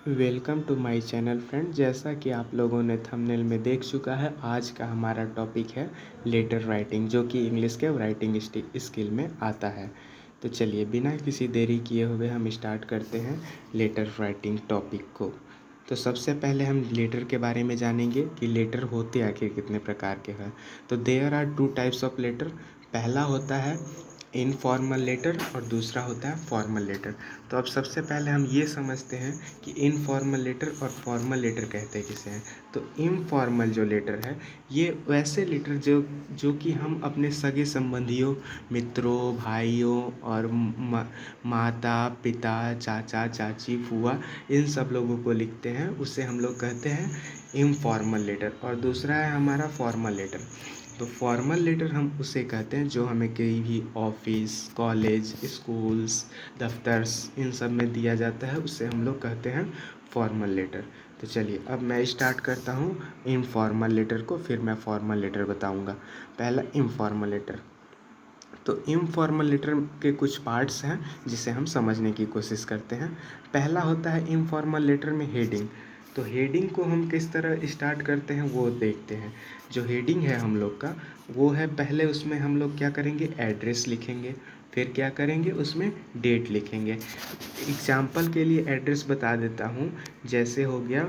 Welcome to my channel friend. जैसा कि आप लोगों ने थंबनेल में देख चुका है, आज का हमारा टॉपिक है लेटर राइटिंग, जो कि इंग्लिश के राइटिंग स्किल में आता है। तो चलिए बिना किसी देरी किए हुए हम स्टार्ट करते हैं लेटर राइटिंग टॉपिक को। तो सबसे पहले हम लेटर के बारे में जानेंगे कि लेटर होते आखिर कितने प्रकार के हैं। तो there are two types of letter. पहला होता है इनफॉर्मल लेटर और दूसरा होता है फॉर्मल लेटर। तो अब सबसे पहले हम ये समझते हैं कि इनफॉर्मल लेटर और फॉर्मल लेटर कहते किसे हैं। तो इनफॉर्मल जो लेटर है, ये वैसे लेटर जो कि हम अपने सगे संबंधियों, मित्रों, भाइयों और माता पिता, चाचा चाची, फूआ, इन सब लोगों को लिखते हैं, उसे हम लोग कहते हैं इनफॉर्मल लेटर। और दूसरा है हमारा फॉर्मल लेटर। तो फॉर्मल लेटर हम उसे कहते हैं जो हमें कहीं भी ऑफिस, कॉलेज, स्कूल्स, दफ्तर्स, इन सब में दिया जाता है, उससे हम लोग कहते हैं फॉर्मल लेटर। तो चलिए अब मैं स्टार्ट करता हूँ इनफॉर्मल लेटर को, फिर मैं फॉर्मल लेटर बताऊँगा। पहला इनफॉर्मल लेटर। तो इनफॉर्मल लेटर के कुछ पार्ट्स हैं जिसे हम समझने की कोशिश करते हैं। पहला होता है इनफॉर्मल लेटर में हेडिंग। तो हेडिंग को हम किस तरह स्टार्ट करते हैं वो देखते हैं। जो हेडिंग है हम लोग का, वो है पहले उसमें हम लोग क्या करेंगे, एड्रेस लिखेंगे। फिर क्या करेंगे, उसमें डेट लिखेंगे। एग्जाम्पल के लिए एड्रेस बता देता हूँ। जैसे हो गया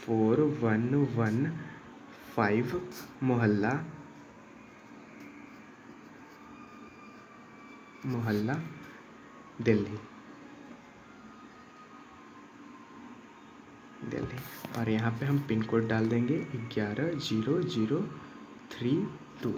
4115 मोहल्ला दिल्ली। और यहाँ पे हम पिन कोड डाल देंगे 110032।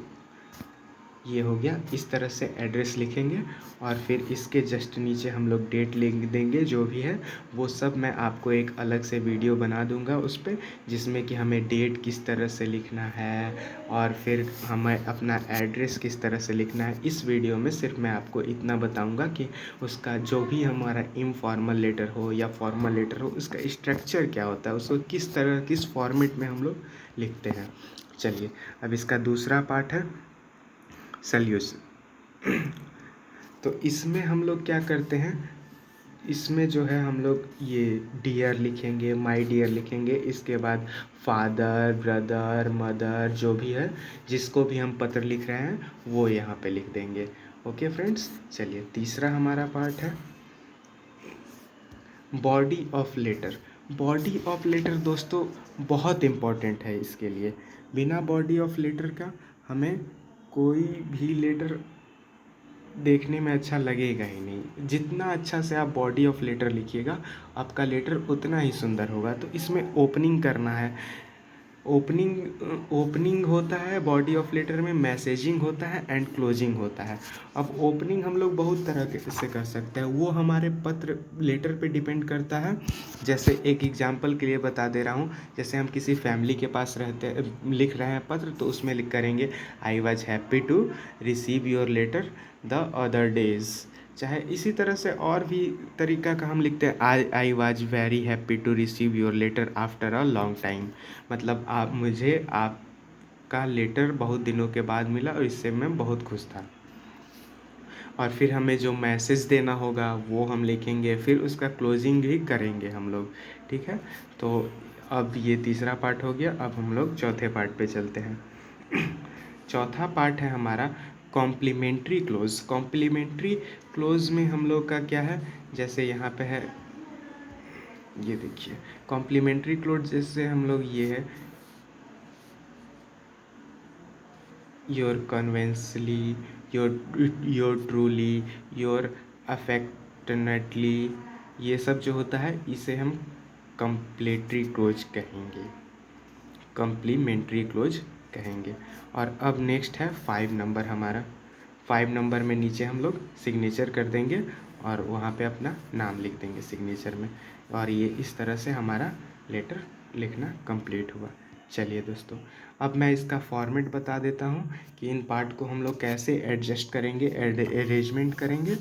ये हो गया। इस तरह से एड्रेस लिखेंगे और फिर इसके जस्ट नीचे हम लोग डेट लिख देंगे। जो भी है वो सब मैं आपको एक अलग से वीडियो बना दूंगा उस पर, जिसमें कि हमें डेट किस तरह से लिखना है और फिर हमें अपना एड्रेस किस तरह से लिखना है। इस वीडियो में सिर्फ मैं आपको इतना बताऊंगा कि उसका जो भी हमारा इनफॉर्मल लेटर हो या फॉर्मल लेटर हो, उसका स्ट्रक्चर क्या होता है, उसको किस तरह, किस फॉर्मेट में हम लोग लिखते हैं। चलिए अब इसका दूसरा पार्ट है सल्यूशन। तो इसमें हम लोग क्या करते हैं, इसमें जो है हम लोग ये डियर लिखेंगे, माय डियर लिखेंगे। इसके बाद फादर, ब्रदर, मदर, जो भी है, जिसको भी हम पत्र लिख रहे हैं वो यहाँ पे लिख देंगे। ओके फ्रेंड्स, चलिए तीसरा हमारा पार्ट है body of letter. Body of letter दोस्तों बहुत इम्पॉर्टेंट है इसके लिए। बिना बॉडी ऑफ लेटर का हमें कोई भी लेटर देखने में अच्छा लगेगा ही नहीं। जितना अच्छा से आप बॉडी ऑफ लेटर लिखिएगा, आपका लेटर उतना ही सुंदर होगा। तो इसमें ओपनिंग करना है। ओपनिंग होता है बॉडी ऑफ लेटर में, मैसेजिंग होता है एंड क्लोजिंग होता है। अब ओपनिंग हम लोग बहुत तरह के से कर सकते हैं, वो हमारे पत्र लेटर पे डिपेंड करता है। जैसे एक एग्जांपल के लिए बता दे रहा हूँ। जैसे हम किसी फैमिली के पास लिख रहे हैं पत्र, तो उसमें लिख करेंगे I was happy to receive your letter the other days. चाहे इसी तरह से और भी तरीका का हम लिखते हैं, I was very happy to receive your letter after a long time. मतलब आपका लेटर बहुत दिनों के बाद मिला और इससे मैं बहुत खुश था। और फिर हमें जो मैसेज देना होगा वो हम लिखेंगे, फिर उसका क्लोजिंग भी करेंगे हम लोग। ठीक है, तो अब ये तीसरा पार्ट हो गया। अब हम लोग चौथे पार्ट पे चलते हैं। चौथा पार्ट है हमारा कॉम्प्लीमेंट्री क्लोज। कॉम्प्लीमेंट्री क्लोज में हम लोग का क्या है, जैसे यहाँ पे है, ये देखिए कॉम्प्लीमेंट्री क्लोज। जैसे हम लोग ये है योर कन्वेंसली, योर ट्रूली, योर अफेक्टनेटली, ये सब जो होता है इसे हम कम्प्लीमेंट्री क्लोज कहेंगे, कम्प्लीमेंट्री क्लोज कहेंगे। और अब नेक्स्ट है 5 नंबर हमारा। 5 नंबर में नीचे हम लोग सिग्नेचर कर देंगे और वहाँ पे अपना नाम लिख देंगे सिग्नेचर में। और ये इस तरह से हमारा लेटर लिखना कंप्लीट हुआ। चलिए दोस्तों, अब मैं इसका फॉर्मेट बता देता हूँ कि इन पार्ट को हम लोग कैसे एडजस्ट करेंगे, अरेंजमेंट करेंगे।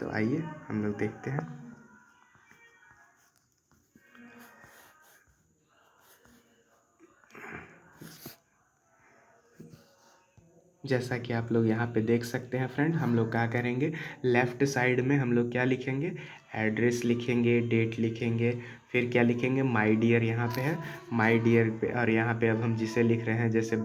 तो आइए हम लोग देखते हैं। जैसा कि आप लोग यहाँ पे देख सकते हैं फ्रेंड, हम लोग क्या करेंगे, लेफ़्ट साइड में हम लोग क्या लिखेंगे, एड्रेस लिखेंगे, डेट लिखेंगे, फिर क्या लिखेंगे, माय डियर यहाँ पे है, माय डियर पे, और यहाँ पे अब हम जिसे लिख रहे हैं जैसे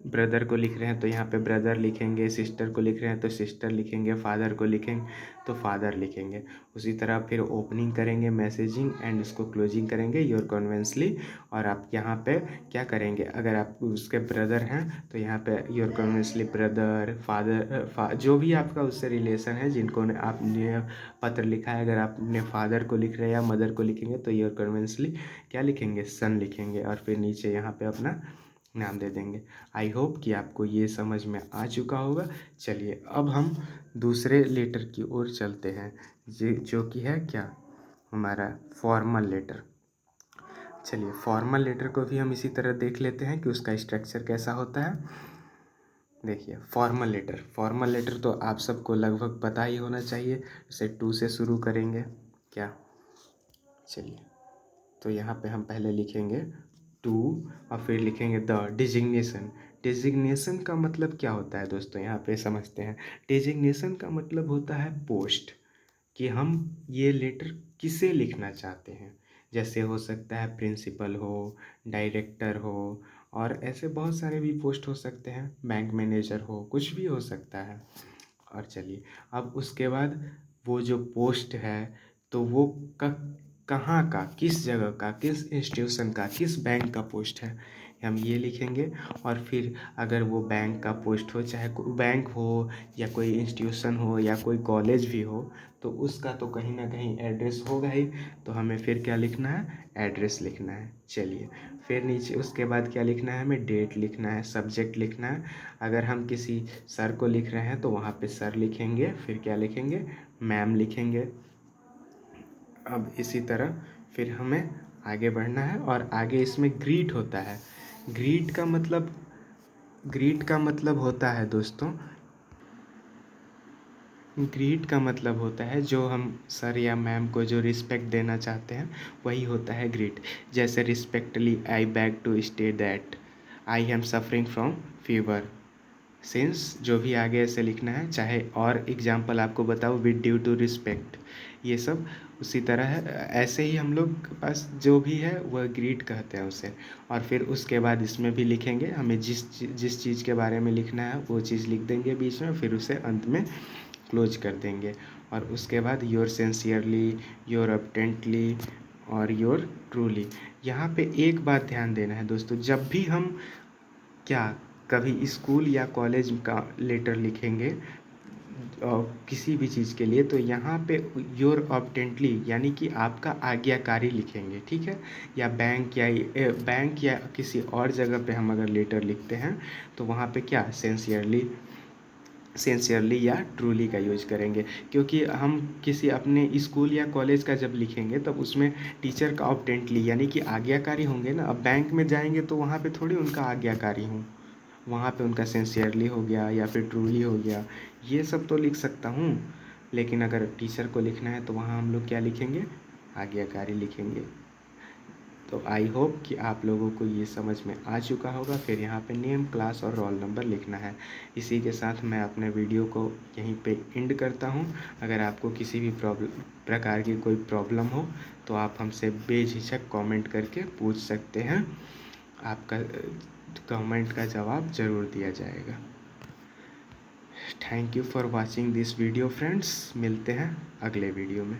ब्रदर को लिख रहे हैं तो यहाँ पे ब्रदर लिखेंगे, सिस्टर को लिख रहे हैं तो सिस्टर लिखेंगे, फादर को लिखेंगे तो फादर लिखेंगे। उसी तरह फिर ओपनिंग करेंगे मैसेजिंग एंड उसको क्लोजिंग करेंगे योर कन्वेंसली। और आप यहाँ पे क्या करेंगे, अगर आप उसके ब्रदर हैं तो यहाँ पे योर कन्वेंसली ब्रदर, फादर, जो भी आपका उससे रिलेशन है जिनको आपने पत्र लिखा है, अगर आप अपने फादर को लिख रहे हैं या मदर को लिखेंगे तो योर कन्वेंसली क्या लिखेंगे, सन लिखेंगे, और फिर नीचे यहाँ पे अपना नाम दे देंगे। आई होप कि आपको ये समझ में आ चुका होगा। चलिए अब हम दूसरे लेटर की ओर चलते हैं, जो कि है क्या, हमारा फॉर्मल लेटर। चलिए फॉर्मल लेटर को भी हम इसी तरह देख लेते हैं कि उसका स्ट्रक्चर कैसा होता है। देखिए फॉर्मल लेटर तो आप सबको लगभग पता ही होना चाहिए। इसे टू से शुरू करेंगे क्या। चलिए तो यहाँ पे हम पहले लिखेंगे टू और फिर लिखेंगे द डिजिग्नेशन। डिजिग्नेशन का मतलब क्या होता है दोस्तों, यहाँ पे समझते हैं। डिजिग्नेशन का मतलब होता है पोस्ट, कि हम ये लेटर किसे लिखना चाहते हैं। जैसे हो सकता है प्रिंसिपल हो, डायरेक्टर हो, और ऐसे बहुत सारे भी पोस्ट हो सकते हैं, बैंक मैनेजर हो, कुछ भी हो सकता है। और चलिए अब उसके बाद वो जो पोस्ट है तो वो कहाँ का, किस जगह का, किस इंस्टीट्यूशन का, किस बैंक का पोस्ट है, हम ये लिखेंगे। और फिर अगर वो बैंक का पोस्ट हो, चाहे कोई बैंक हो या कोई इंस्टीट्यूशन हो या कोई कॉलेज भी हो, तो उसका तो कहीं ना कहीं एड्रेस होगा ही। तो हमें फिर क्या लिखना है, एड्रेस लिखना है। चलिए फिर नीचे उसके बाद क्या लिखना है, हमें डेट लिखना है, सब्जेक्ट लिखना है। अगर हम किसी सर को लिख रहे हैं तो वहाँ पे सर लिखेंगे, फिर क्या लिखेंगे, मैम लिखेंगे। अब इसी तरह फिर हमें आगे बढ़ना है, और आगे इसमें ग्रीट होता है। ग्रीट का मतलब होता है दोस्तों, ग्रीट का मतलब होता है जो हम सर या मैम को जो रिस्पेक्ट देना चाहते हैं वही होता है ग्रीट। जैसे respectfully I beg to state that I am suffering from fever, since जो भी आगे ऐसे लिखना है। चाहे और एग्जाम्पल आपको बताओ, विद ड्यू टू रिस्पेक्ट, ये सब उसी तरह है। ऐसे ही हम लोग के पास जो भी है वह ग्रीट कहते हैं उसे। और फिर उसके बाद इसमें भी लिखेंगे, हमें जिस चीज़ के बारे में लिखना है वो चीज़ लिख देंगे बीच में, फिर उसे अंत में क्लोज कर देंगे। और उसके बाद योर सिंसियरली, योर अटेंटली और योर ट्रूली। यहाँ पे एक बात ध्यान देना है दोस्तों, जब भी हम क्या कभी स्कूल या कॉलेज का लेटर लिखेंगे किसी भी चीज़ के लिए, तो यहाँ पे योर ऑब्टेंटली यानी कि आपका आज्ञाकारी लिखेंगे, ठीक है। या बैंक या किसी और जगह पे हम अगर लेटर लिखते हैं तो वहाँ पे क्या सिंसियरली या ट्रूली का यूज करेंगे। क्योंकि हम किसी अपने स्कूल या कॉलेज का जब लिखेंगे तब उसमें टीचर का ऑब्टेंटली यानी कि आज्ञाकारी होंगे ना। अब बैंक में जाएंगे तो वहाँ पे थोड़ी उनका आज्ञाकारी हूँ, वहाँ पे उनका सिंसियरली हो गया या फिर ट्रूली हो गया, ये सब तो लिख सकता हूँ। लेकिन अगर टीचर को लिखना है तो वहाँ हम लोग क्या लिखेंगे, आज्ञाकारी लिखेंगे। तो आई होप कि आप लोगों को ये समझ में आ चुका होगा। फिर यहाँ पे नेम, क्लास और रोल नंबर लिखना है। इसी के साथ मैं अपने वीडियो को यहीं पे एंड करता हूँ। अगर आपको किसी भी प्रकार की कोई प्रॉब्लम हो तो आप हमसे बेझिझक कमेंट करके पूछ सकते हैं, आपका कमेंट का जवाब ज़रूर दिया जाएगा। Thank you for watching this video friends, मिलते हैं अगले वीडियो में।